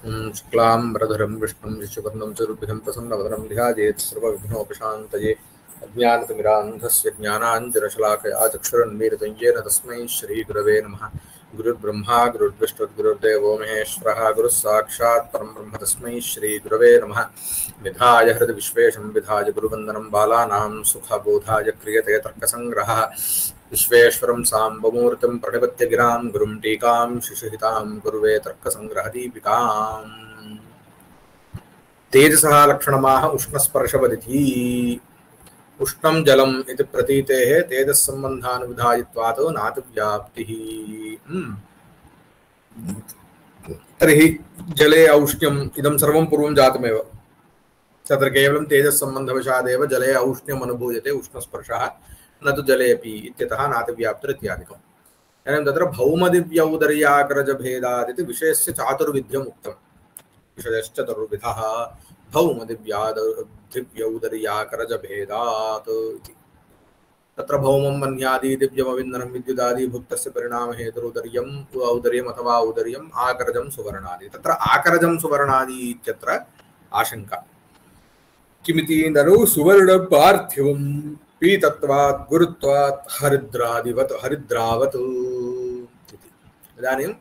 शुक्लाम्बरधरं विष्णुं शशिवर्णं चतुर्भुजं प्रसन्नवदनं ध्यायेत् सर्वविघ्नोपशान्तये अज्ञानतिमिरान्धस्य ज्ञानाञ्जनशलाकया चक्षुरुन्मीलितं येन तस्मै श्रीगुरवे नमः। गुरुर्ब्रह्मा गुरुर्विष्णुर्गुरुर्देवो महेश्वरः गुरुः साक्षात् परं ब्रह्म तस्मै श्रीगुरवे नमः। विधाय हृदि विश्वेशं विधाय गुरुवन्दनं बालानां सुखबोधाय क्रियते तर्कसङ्ग्रहः। विश्वेश्वरं साम्बमूर्तिं प्रणिपत्य गिरां गुरुं टीकां शिशुहितां कुर्वे तर्कसङ्ग्रहदीपिकाम्। तेजसः लक्षणमाह उष्णस्पर्शवदिति। उष्णं जलम् इति प्रतीतेः तेजस्सम्बन्धानुविधायित्वात् नातिव्याप्तिः। तर्हि जले औष्ण्यम् इदं सर्वं पूर्वं जातमेव। तत्र केवलं तेजस्सम्बन्धवशादेव जले औष्ण्यम् अनुभूयते उष्णस्पर्शः, न तु जलेऽपि इत्यतः नातिव्याप्तिरित्यादिकम्। एवं तत्र भौमदिव्यौदर्याग्रजभेदादिति विषयस्य चातुर्विध्यम् उक्तम्। विषयश्चतुर्विधः भौमदिव्यौदर्याकरजभेदात् इति। तत्र भौमं वह्न्यादि दिव्यमविन्दनं विद्युदादि भुक्तस्य परिणामहेतुरुदर्यम् औदर्यम् अथवा औदर्यम् आकरजं सुवर्णादि। तत्र आकरजं सुवर्णादि इत्यत्र आशंका। किमिति ननु सुवर्णपार्थिवं पीतत्वात् गुरुत्वात् हरिद्रादिवत् हरिद्रावत् इति। इदानीम्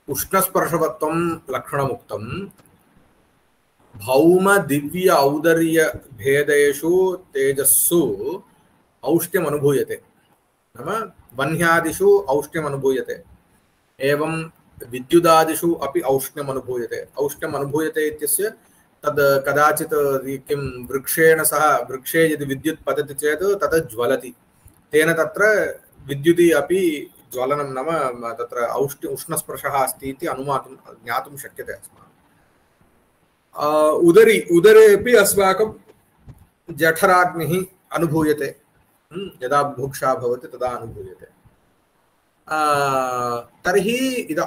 उष्णस्पर्शवत्वं लक्षणमुक्तं। भौम दिव्य औदर्य भेदेषु तेजस्सु औष्ण्यम् अनुभूयते, नाम वह्न्यादिषु औष्ण्यम् अनुभूयते, एवं विद्युदादिषु अपि औष्ण्यम् अनुभूयते। औष्ण्यम् अनुभूयते इत्यस्य तद् कदाचित् किं वृक्षेण सह वृक्षे यदि विद्युत् पतति चेत् तत् ज्वलति, तेन तत्र विद्युति अपि ज्वलनं नाम तत्र उष्णस्पर्शः अस्ति इति अनुमातुं ज्ञातुं शक्यते अस्माभिः। उदरे अपि अस्माकं जठराग्निः अनुभूयते, यदा बुभुक्षा भवति तदा अनुभूयते। तर्हि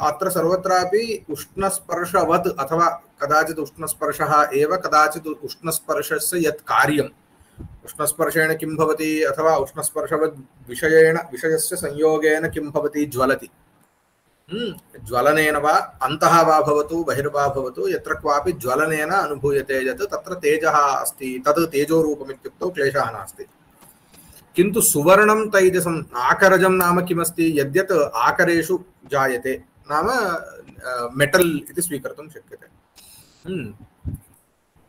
अत्र सर्वत्रापि उष्णस्पर्शवत् अथवा कदाचित् उष्णस्पर्शः एव कदाचित् उष्णस्पर्शस्य यत् कार्यम्, उष्णस्पर्शेण किं भवति अथवा उष्णस्पर्शवद् विषयस्य संयोगेन किं भवति, ज्वलति। ज्वलनेन वा अन्तः वा भवतु बहिर्वा भवतु यत्र क्वापि ज्वलनेन अनुभूयते यत् तत्र तेजः अस्ति, तत् तेजोरूपमित्युक्तौ क्लेशः नास्ति। किन्तु सुवर्णं तैजसम् आकरजं नाम किमस्ति, यद्यत् आकरेषु जायते नाम मेटल् इति स्वीकर्तुं शक्यते।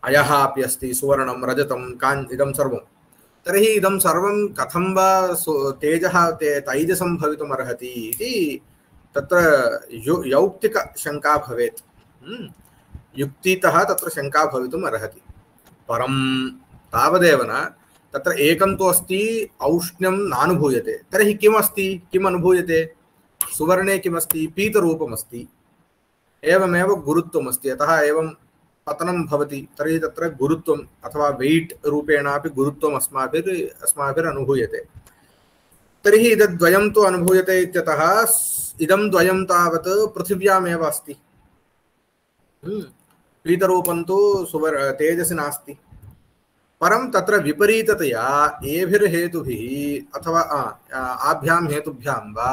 अयः अपि अस्ति, सुवर्णं रजतं इदं सर्वं। तर्हि इदं सर्वं कथं वा तेजः तैजसं भवितुमर्हति इति तत्र यौक्तिकशङ्का भवेत्। युक्तितः तत्र शङ्का भवितुम् अर्हति। परं तावदेव न, तत्र एकं तु अस्ति औष्ण्यं नानुभूयते। तर्हि किमस्ति, किम् अनुभूयते? सुवर्णे किमस्ति? पीतरूपमस्ति, एवमेव गुरुत्वमस्ति। अतः एवं पतनं भवति, तर्हि तत्र गुरुत्वम् अथवा वेट् रूपेणापि गुरुत्वम् अस्माभिरनुभूयते। तर्हि इदद्वयं तु अनुभूयते इत्यतः इदं द्वयं तावत् पृथिव्यामेव अस्ति। पीतरूपं तु तेजसि नास्ति। परं तत्र विपरीततया एभिर्हेतुभिः अथवा आभ्यां हेतुभ्यां वा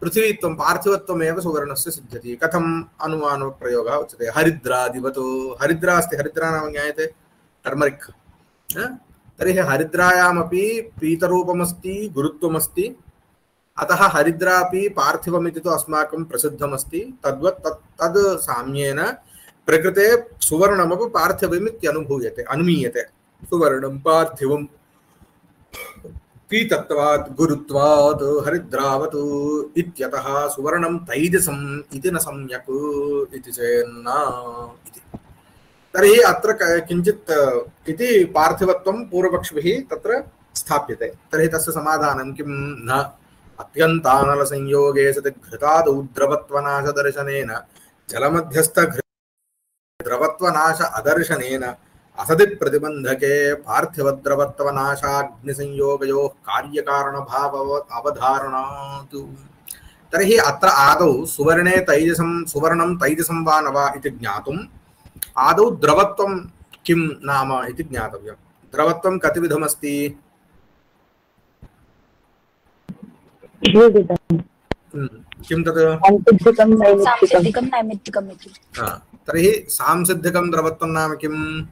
पृथ्वीत्वं पार्थिवत्वमेव सुवर्णस्य सिद्ध्यति। कथम् अनुमानप्रयोगः उच्यते? हरिद्रादिवत्। हरिद्रा अस्ति, हरिद्रा नाम ज्ञायते, टर्मरिक्। तर्हि हरिद्रायामपि पीतरूपमस्ति, गुरुत्वमस्ति, अतः हरिद्रापि पार्थिवमिति तु अस्माकं प्रसिद्धमस्ति। तद्वत् तद् साम्येन प्रकृते सुवर्णमपि पार्थिवमित्यनुभूयते, अनुमीयते। सुवर्णं पार्थिवं पीतत्वात् गुरुत्वात् हरिद्रावत् इत्यतः सुवर्णं तैजसम् इति न सम्यक् इति चेन्न इति। तर्हि अत्र किञ्चित् इति पार्थिवत्वं पूर्वपक्षिभिः तत्र स्थाप्यते। तर्हि तस्य समाधानं किं? न अत्यन्तानलसंयोगे सति घृतादौ द्रवत्वनाशदर्शनेन जलमध्यस्थद्रवत्वनाश अदर्शनेन असति प्रतिबंधके पार्थिवद्रवत्वनाशाग्निसंयोगयोः कार्यकारणभाव अवधारणात्। तर्हि अत्र आदौ सुवर्णे तैजसं सुवर्णं तैजसं वा न वा इति ज्ञातुम् आदौ द्रवत्वं किं नाम इति ज्ञातव्यं। द्रवत्वं कतिविधमस्ति? किं तत् सांसिद्धिकं नैमित्तिकम् इति। तर्हि सांसिद्धिकं द्रवत्वं नाम किं?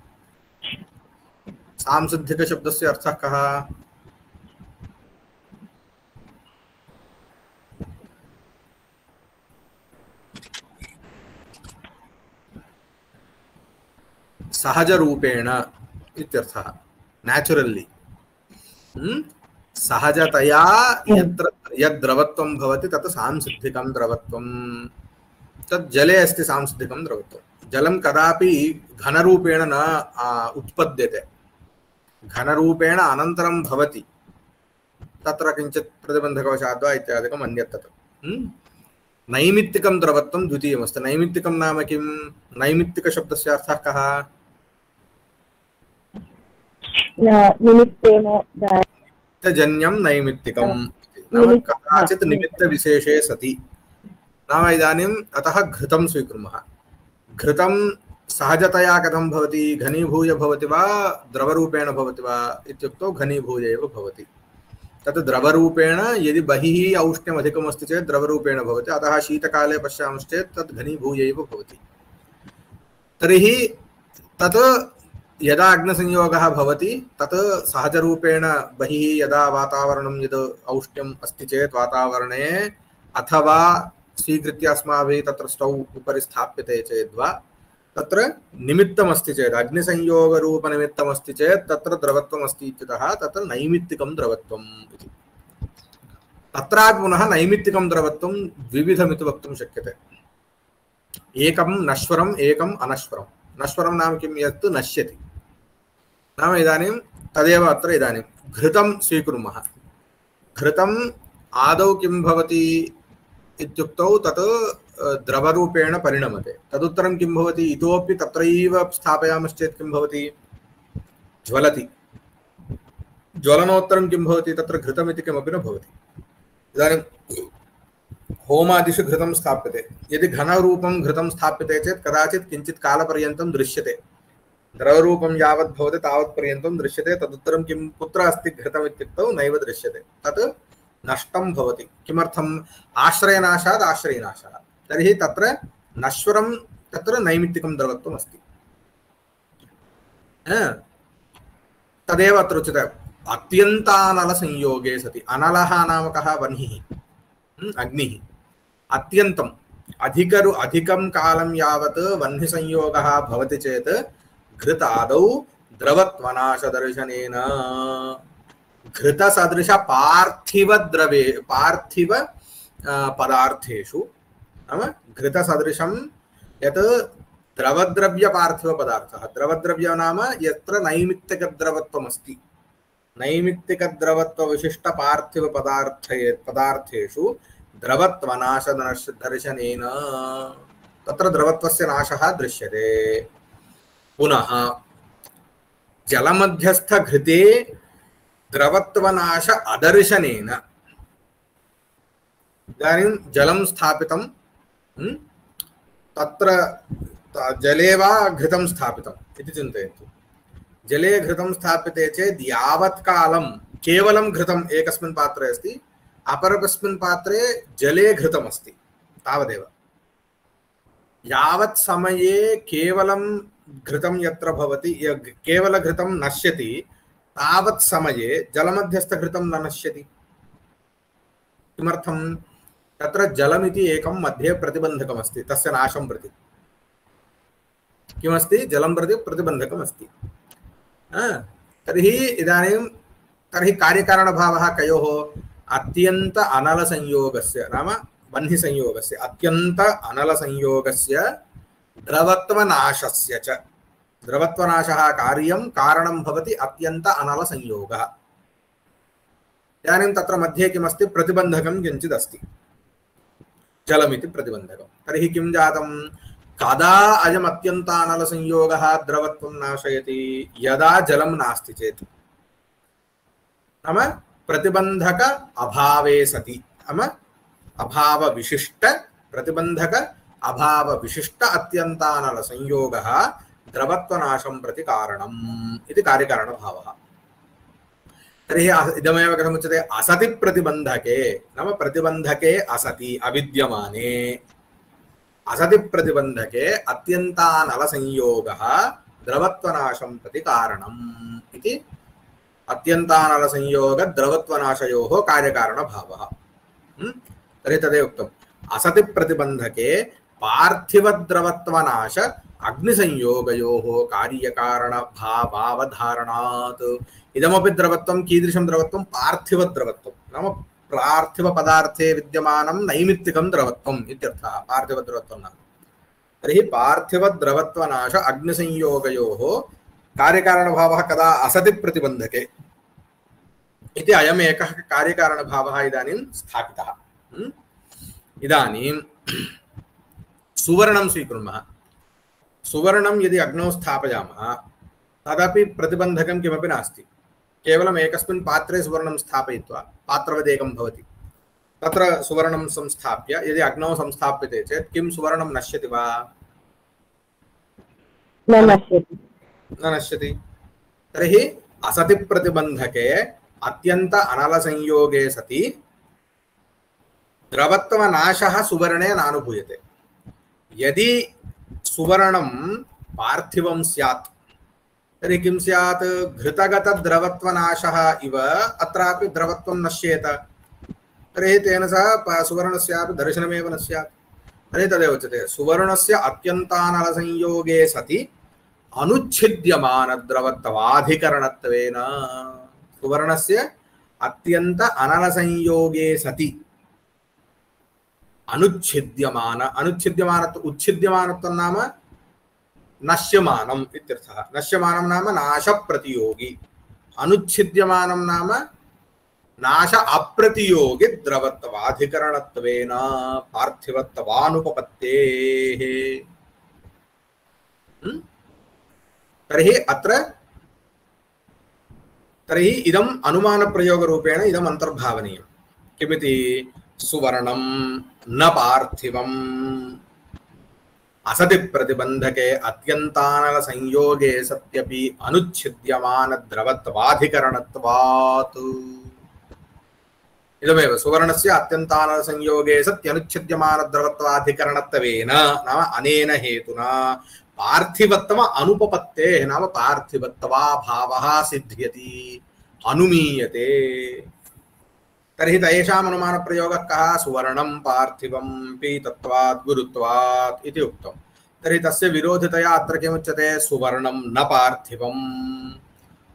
सांसिद्धिकशब्दस्य अर्थः कः? सहजरूपेण इत्यर्थः, न्याचुरल्ली सहजतया यत्र यद्द्रवत्वं भवति तत् सांसिद्धिकं द्रवत्वं। तत् जले अस्ति सांसिद्धिकं द्रवत्वं। जलं कदापि घनरूपेण न उत्पद्यते, घनरूपेण अनन्तरं भवति, तत्र किञ्चित् प्रतिबन्धकवशात् वा इत्यादिकम् अन्यत् तत्। नैमित्तिकं द्रवत्वं द्वितीयमस्ति। नैमित्तिकं नाम किं? नैमित्तिकशब्दस्य अर्थः कः? निमित्तजन्यं नैमित्तिकं, नाम कदाचित् निमित्तविशेषे सति। नाम इदानीम् अतः घृतं स्वीकुर्मः। घृतं सहजतया कथं भवति? घनीभूय भवति वा द्रवरूपेण भवति वा इत्युक्तौ घनीभूय एव भवति। तत् द्रवरूपेण यदि बहिः औष्ण्यम् अधिकमस्ति चेत् द्रवरूपेण भवति, अतः शीतकाले पश्यामश्चेत् तत् घनीभूय एव भवति। तर्हि तत् यदा अग्निसंयोगः भवति तत् सहजरूपेण बहिः यदा वातावरणं यद् औष्ण्यम् अस्ति चेत् वातावरणे अथवा स्वीकृत्य अस्माभिः तत्र स्टौ उपरि स्थाप्यते चेद्वा तत्र निमित्तमस्ति चेत् अग्निसंयोगरूपनिमित्तमस्ति चेत् तत्र द्रवत्वम् अस्ति इत्यतः तत्र नैमित्तिकं द्रवत्वम् इति। तत्रापि पुनः नैमित्तिकं द्रवत्वं द्विविधमिति वक्तुं शक्यते। एकं नश्वरम् एकम् अनश्वरम्। नश्वरं नाम किं? यत् नश्यति। नाम इदानीं तदेव अत्र इदानीं घृतं स्वीकुर्मः। घृतम् आदौ किं भवति इत्युक्तौ तत् द्रवरूपेण परिणमते। तदुत्तरं किं भवति? इतोपि तत्रैव स्थापयामश्चेत् किं भवति? ज्वलति। ज्वलनोत्तरं किं भवति? तत्र घृतमिति किमपि न भवति। इदानीं होमादिषु घृतं स्थाप्यते। यदि घनरूपं घृतं स्थाप्यते चेत् कदाचित् किञ्चित् कालपर्यन्तं दृश्यते। द्रवरूपं यावत् भवति तावत् पर्यन्तं दृश्यते। तदुत्तरं किं? कुत्र अस्ति घृतम् इत्युक्तौ नैव दृश्यते। तत् नष्टं भवति। किमर्थम्? आश्रयनाशात् आश्रयनाशः। तर्हि तत्र नश्वरं तत्र नैमित्तिकं द्रवत्वम् अस्ति। तदेव अत्र उच्यते अत्यन्तानलसंयोगे सति। अनलः नाम कः? वह्निः, अग्निः। अत्यन्तम् अधिकं कालं यावत् वह्निसंयोगः भवति चेत् घृतादौ द्रवत्वनाशदर्शनेन घृतसदृश पार्थिवद्रवे पार्थिव पदार्थेषु, नाम घृतसदृशं यत् द्रवद्रव्यपार्थिवपदार्थः। द्रवद्रव्य नाम यत्र नैमित्तिकद्रवत्वमस्ति। नैमित्तिकद्रवत्वविशिष्टपार्थिवपदार्थेषु द्रवत्वनाशदर्शनेन तत्र द्रवत्वस्य नाशः दृश्यते। पुनः जलमध्यस्थघृते द्रवत्वनाश अदर्शनेन, इदानीं जलं स्थापितं, तत्र जले वा घृतं स्थापितम् इति चिन्तयन्तु। जले घृतं स्थाप्यते चेत् यावत् कालं केवलं घृतम् एकस्मिन् पात्रे अस्ति, अपरस्मिन् पात्रे जले घृतमस्ति, तावदेव। यावत् समये केवलं घृतं यत्र भवति, केवलघृतं नश्यति, तावत् समये जलमध्यस्थघृतं न नश्यति। किमर्थं? तत्र जलमिति एकं मध्ये प्रतिबन्धकमस्ति तस्य नाशं प्रति। किमस्ति? जलं प्रति प्रतिबन्धकमस्ति। तर्हि इदानीं कार्यकारणभावः कयोः? अत्यन्त अनलसंयोगस्य, नाम वह्निसंयोगस्य, अत्यन्त अनलसंयोगस्य द्रवत्वनाशस्य च। द्रवत्वनाशः कार्यं, कारणं भवति अत्यन्त अनलसंयोगः। इदानीं तत्र मध्ये किमस्ति? प्रतिबन्धकं किञ्चित् अस्ति, जलमिति प्रतिबन्धकं। तर्हि किं जातं? कदा अयम् अत्यन्तानलसंयोगः द्रवत्वं नाशयति? यदा जलं नास्ति चेत्, नाम प्रतिबन्धक अभावे सति। नाम अभावविशिष्ट प्रतिबन्धक अभावविशिष्ट अत्यन्तानलसंयोगः द्रवत्वनाशं प्रति कारणम् इति कार्यकारणभावः। तर्हि इदमेव कथमुच्यते असति प्रतिबन्धके नाम प्रतिबन्धके असति अविद्यमाने असति प्रतिबन्धके अत्यन्तानलसंयोगः द्रवत्वनाशं प्रति कारणम् इति अत्यन्तानलसंयोगद्रवत्वनाशयोः कार्यकारणभावः। तर्हि तदेव उक्तम् असति प्रतिबन्धके पार्थिवद्रवत्वनाश अग्निसंयोगयोः कार्यकारणभावावधारणात् इदमपि द्रवत्वं कीदृशं द्रवत्वं पार्थिवद्रवत्वं नाम पार्थिवपदार्थे विद्यमानं नैमित्तिकं द्रवत्वम् इत्यर्थः पार्थिवद्रवत्वं नाम। तर्हि पार्थिवद्रवत्वनाश अग्निसंयोगयोः कार्यकारणभावः कदा असति प्रतिबन्धके इति अयम् एकः कार्यकारणभावः इदानीं स्थापितः। इदानीं सुवर्णं स्वीकुर्मः। सुवर्णं यदि अग्नौ स्थापयामः तदपि प्रतिबन्धकं किमपि नास्ति, केवलम् एकस्मिन् पात्रे सुवर्णं स्थापयित्वा पात्रवदेकं भवति, तत्र सुवर्णं संस्थाप्य यदि अग्नौ संस्थाप्यते चेत् किं सुवर्णं नश्यति वा? न नश्यति। न नश्यति। तर्हि असति प्रतिबन्धके अत्यन्त अनलसंयोगे सति द्रवत्वनाशः सुवर्णे नानुभूयते। यदि सुवर्णं पार्थिवं स्यात् तर्हि किं स्यात्? घृतगतद्रवत्वनाशः इव अत्रापि द्रवत्वं नश्येत। तर्हि तेन सह सुवर्णस्यापि दर्शनमेव न स्यात्। तर्हि तदेव उच्यते सुवर्णस्य अत्यन्तानलसंयोगे सति अनुच्छिद्यमानद्रवत्वाधिकरणत्वेन। सुवर्णस्य अत्यन्त अनलसंयोगे सति अनुच्छिद्यमानत्व उच्छिद्यमानत्वं नाम नश्यमानम् इत्यर्थः। नश्यमानं नाम नाशप्रतियोगी, अनुच्छिद्यमानं नाम नाश अप्रतियोगी द्रवत्वाधिकरणत्वेन पार्थिवत्वानुपपत्तेः। तर्हि इदम् अनुमानप्रयोगरूपेण इदम् अन्तर्भावनीयम्। किमिति? सुवर्णं न पार्थिवम् असति प्रतिबन्धके अत्यन्तानल संयोगे सत्यपि अनुच्छिद्यमान द्रवत्वाधिकरणत्वात्। इदमेव सुवर्णस्य अत्यन्तानल संयोगे सत्यनुच्छिद्यमान द्रवत्वाधिकरणत्वेन नाम अनेन हेतुना पार्थिवत्व अनुपपत्तेः नाम पार्थिवत्वाभावः सिद्ध्यति, अनुमीयते। तर्हि तेषाम् अनुमानप्रयोगः कः? सुवर्णं पार्थिवं पीतत्वात् गुरुत्वात् इति उक्तं। तर्हि तस्य विरोधितया अत्र किमुच्यते? सुवर्णं न पार्थिवम्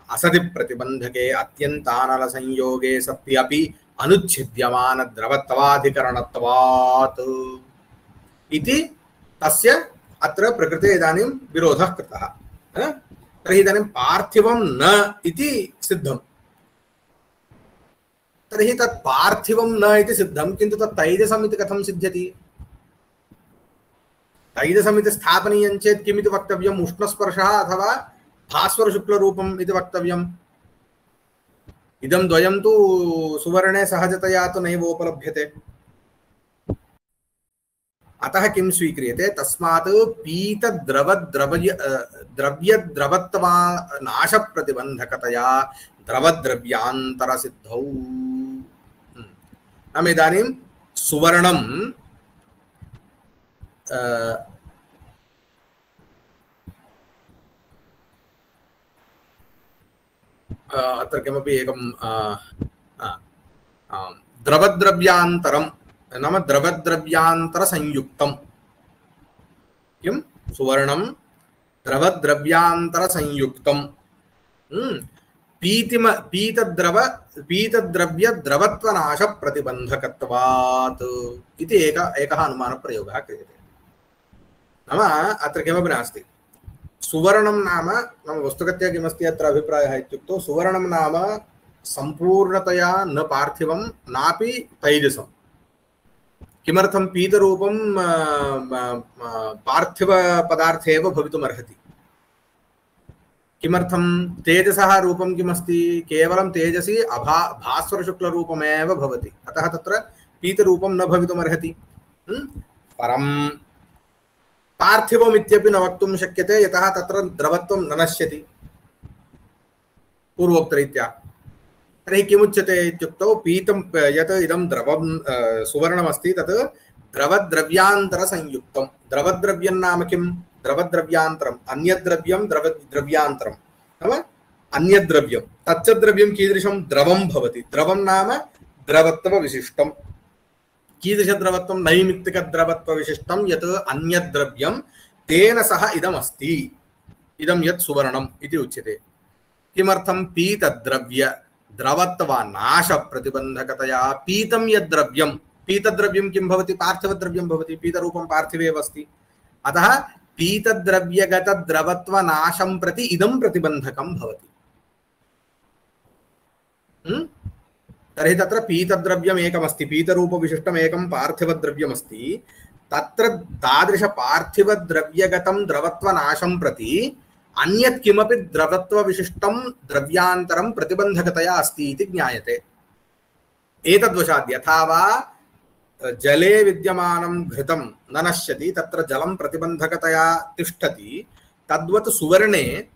असति प्रतिबन्धके अत्यन्तानलसंयोगे सत्यपि अनुच्छिद्यमान द्रवत्वाधिकरणत्वात् इति तस्य अत्र प्रकृते इदानीं विरोधः कृतः। तर्हि इदानीं पार्थिवं न इति सिद्धम्। तर्हि तत् पार्थिवं न इति सिद्धं, किन्तु तत् तैजसम् इति कथं सिद्ध्यति? तैजसम् इति स्थापनीयं चेत् किमिति वक्तव्यम्? उष्णस्पर्शः अथवा भास्वरशुक्लरूपम् इति वक्तव्यम्। इदं द्वयं तु सुवर्णे सहजतया तु नैव उपलभ्यते। अतः किं स्वीक्रियते? तस्मात् पीतद्रवद्रव्यद्रवत्वा नाशप्रतिबन्धकतया द्रवद्रव्यान्तरसिद्धौ। नाम इदानीं सुवर्णं अत्र किमपि एकं द्रवद्रव्यान्तरं नाम द्रवद्रव्यान्तरसंयुक्तं। किं? सुवर्णं द्रवद्रव्यान्तरसंयुक्तं पीतद्रव्य द्रवत्वनाशप्रतिबन्धकत्वात् इति एकः अनुमानप्रयोगः क्रियते। नाम अत्र किमपि नास्ति। सुवर्णं नाम वस्तुगत्या किमस्ति अत्र अभिप्रायः इत्युक्तौ सुवर्णं नाम सम्पूर्णतया न पार्थिवं नापि तैजसं। किमर्थं? पीतरूपं पार्थिवपदार्थे एव भवितुमर्हति। किमर्थं? तेजसः रूपं किमस्ति? केवलं तेजसी भास्वरशुक्लरूपमेव भवति। अतः तत्र पीतरूपं न भवितुमर्हति। परं पार्थिवमित्यपि न वक्तुं शक्यते, यतः तत्र द्रवत्वं न नश्यति पूर्वोक्तरीत्या। तर्हि किमुच्यते इत्युक्तौ पीतं यत् इदं द्रवं सुवर्णमस्ति तत् द्रवद्रव्यान्तरसंयुक्तं। द्रवद्रव्यं नाम किं? द्रवद्रव्यान्तरम्, अन्यद्रव्यं द्रव्यान्तरं नाम अन्यद्रव्यं। तच्च द्रव्यं कीदृशं? द्रवं भवति। द्रवं नाम द्रवत्वविशिष्टं। कीदृशद्रवत्वं? नैमित्तिकद्रवत्वविशिष्टं यत् अन्यद्रव्यं तेन सह इदमस्ति, इदं यत् सुवर्णम् इति उच्यते। किमर्थं? पीतद्रव्य द्रवत्वनाश प्रतिबंधकतया पीतं यद्द्रव्यं, पीतद्रव्यं किं भवति? पार्थिवद्रव्यं भवति। पीतरूपं पार्थिवे अस्ति, अतः पीतद्रव्यगतद्रवत्वनाशं प्रति इदं प्रतिबंधकं भवति। तर्हि तत्र पीतद्रव्यम् एकमस्ति, पीतरूपविशिष्टम् एकं पार्थिवद्रव्यमस्ति। तत्र तादृश पार्थिवद्रव्यगतं द्रवत्वनाशं प्रति अन्यत् किमपि द्रवत्वविशिष्टं द्रव्यान्तरं प्रतिबंधकतया अस्ति इति ज्ञायते। एतद्वशात् यथा वा जले विद्यमानं घृतं न नश्यति, तत्र जलं प्रतिबंधकतया तिष्ठति, तद्वत् सुवर्णे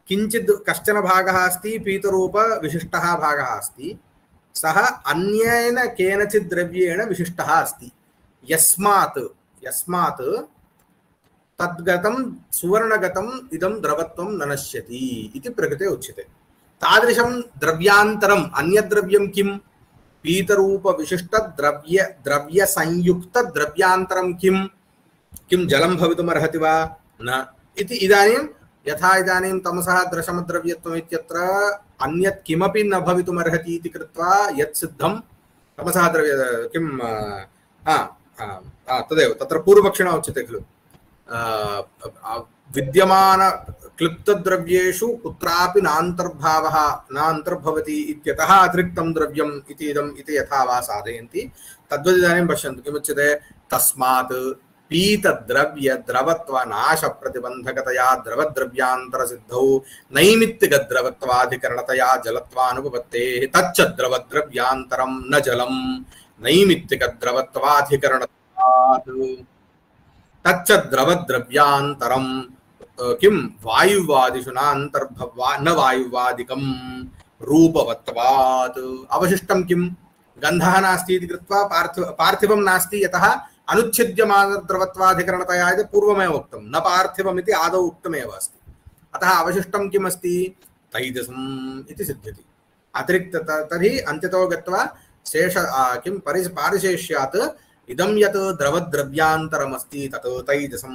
किञ्चित् कश्चन भागः अस्ति, पीतरूपविशिष्टः भागः अस्ति, सः अन्येन केनचित् द्रव्येण विशिष्टः अस्ति। यस्मात् तद्गतं सुवर्णगतं इदं द्रवत्वं न नश्यति इति प्रकृते उच्यते। तादृशं द्रव्यान्तरम् अन्यद्रव्यं किं? पीतरूपविशिष्ट द्रव्यसंयुक्त द्रव्यान्तरं किं? किं जलं भवितुमर्हति वा? न इति। इदानीं यथा इदानीं तमसः द्रशमद्रव्यत्वम् इत्यत्र अन्यत् किमपि न भवितुमर्हति इति कृत्वा यत् सिद्धं तमसः द्रव्य किं तदेव तत्र पूर्वपक्षिणा उच्यते खलु, विद्यमान क्लिप्तद्रव्येषु कुत्रापि नान्तर्भावः नान्तर्भवति इत्यतः अतिरिक्तं द्रव्यम् इति इदम् इति यथा वा साधयन्ति, तद्वत् इदानीं पश्यन्तु किमुच्यते। तस्मात् पीतद्रव्य द्रवत्वनाश प्रतिबंधकतया द्रवद्रव्यान्तरसिद्धौ नैमित्तिकद्रवत्वाधिकरणतया जलत्वानुपपत्तेः तच्च द्रवद्रव्यान्तरं न जलं नैमित्तिकद्रवत्वाधिकरणत्वात् तच्च द्रवद्रव्यान्तरं किं वायुवादिषु न वायुवादिकं रूपवत्वात्। अवशिष्टं किं? गन्धः नास्ति इति कृत्वा पार्थिवं नास्ति, यतः अनुच्छिद्यमानद्रवत्वाधिकरणतया इति पूर्वमेव उक्तं, न पार्थिवम् इति आदौ उक्तमेव अस्ति। अतः अवशिष्टं किम् अस्ति? तैजसम् इति सिद्ध्यति। अतिरिक्त तर्हि अन्त्यतो गत्वा शेष किं पारिशेष्यात् इदं यत् द्रवद्रव्यान्तरमस्ति तत् तैजसं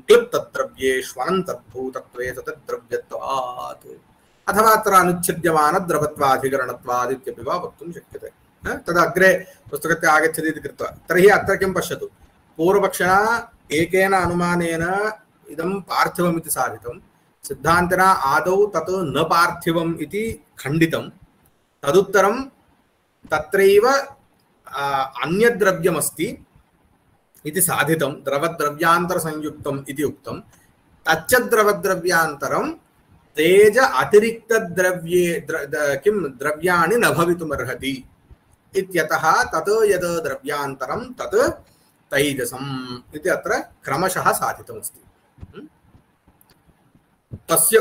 क्लिप्तद्रव्येष्वनन्तर्भूतत्वे तद्द्रव्यत्वात् अथवा अत्र अनुच्छिद्यमानद्रवत्वाधिकरणत्वात् इत्यपि वा वक्तुं शक्यते। तदग्रे पुस्तकस्य आगच्छति इति कृत्वा तर्हि अत्र किं पश्यतु, पूर्वपक्षिणा एकेन अनुमानेन इदं पार्थिवमिति साधितं, सिद्धान्तिना आदौ तत् न पार्थिवम् इति खण्डितं, तदुत्तरं तत्रैव अन्यद्रव्यमस्ति इति साधितं, द्रवद्रव्यान्तरसंयुक्तम् इति उक्तं। तच्च द्रवद्रव्यान्तरं तेज अतिरिक्तद्रव्ये किं द्रव्याणि न भवितुमर्हति इत्यतः तत् यद् द्रव्यान्तरं तत् तैजसम् इति अत्र क्रमशः साधितमस्ति। तस्य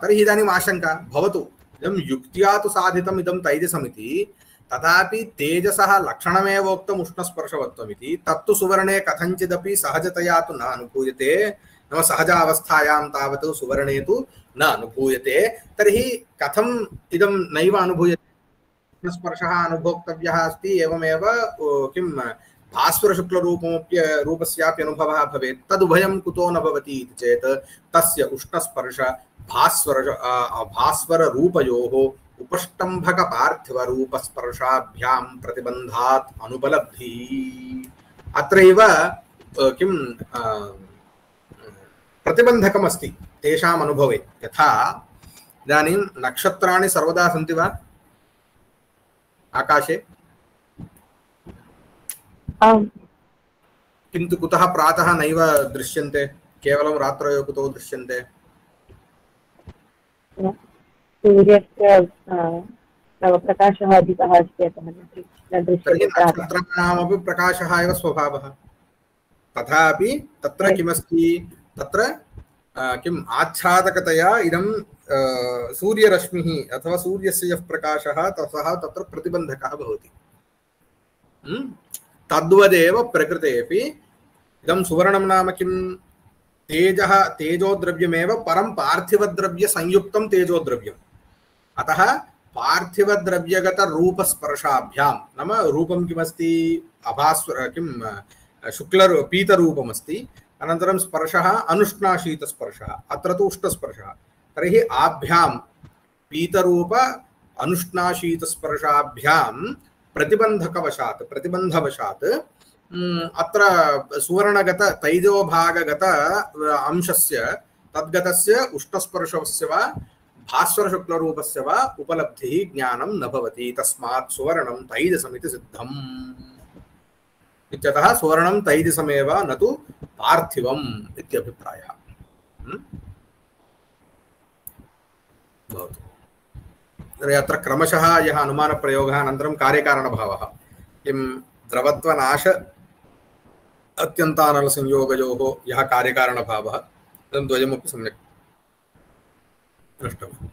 तर्हि इदानीम् आशंका भवतु, इदं युक्त्या तु साधितम् इदं तैजसमिति, तथापि तेजसः लक्षणमेव उक्तम् उष्णस्पर्शवत्वमिति, तत्तु सुवर्णे कथञ्चिदपि सहजतया तु न अनुभूयते, नाम सहजावस्थायां तावत् सुवर्णे तु न अनुभूयते। तर्हि कथम् इदं नैव अनुभूयते? स्पर्शः अनुभोक्तव्यः अस्ति, एवमेव किं भास्वरशुक्लरूपस्यापि अनुभवः भवेत्, तदुभयं कुतो न भवति इति चेत् तस्य उष्णस्पर्श भास्वररूपयोः उपष्टम्भक पार्थिवरूपस्पर्शाभ्यां प्रतिबन्धात् अनुपलब्धिः। अत्रैव किं प्रतिबन्धकमस्ति तेषाम् अनुभवे। यथा इदानीं नक्षत्राणि सर्वदा सन्ति वा आकाशे? किन्तु कुतः प्रातः नैव दृश्यन्ते, केवलं रात्रौ कुतो दृश्यन्ते? सूर्यस्य प्रकाशः अधिकः अस्ति अतः न दृश्यते। नक्षत्राणामपि प्रकाशः एव स्वभावः। तथापि तत्र किमस्ति? तत्र किम् आच्छादकतया इदं सूर्यरश्मिः अथवा सूर्यस्य यः प्रकाशः ततः तत्र प्रतिबन्धकः भवति। तद्वदेव प्रकृतेऽपि इदं सुवर्णं नाम किं तेजः तेजोद्रव्यमेव परं पार्थिवद्रव्यसंयुक्तं तेजोद्रव्यम्। अतः पार्थिवद्रव्यगतरूपस्पर्शाभ्यां नाम रूपं किमस्ति अभास्वर किं शुक्ल पीतरूपमस्ति अनन्तरं स्पर्शः अनुष्णाशीतस्पर्शः अत्र तु उष्णस्पर्शः तर्हि आभ्यां पीतरूप अनुष्णाशीतस्पर्शाभ्यां प्रतिबन्धवशात् अत्र सुवर्णगत तैजोभागगत अंशस्य तद्गतस्य उष्णस्पर्शस्य वा भास्वरशुक्लरूपस्य वा उपलब्धिः ज्ञानं न भवति। तस्मात् सुवर्णं तैजसमिति सिद्धम् इत्यतः सुवर्णं तैजसमेव न तु पार्थिवम् इत्यभिप्रायः। भवतु अत्र क्रमशः यः अनुमानप्रयोगः अनन्तरं कार्यकारणभावः किं द्रवत्वनाश अत्यन्तानलसंयोगयोः यः कार्यकारणभावः तद् द्वयमपि सम्यक् द्रष्टव्यम्।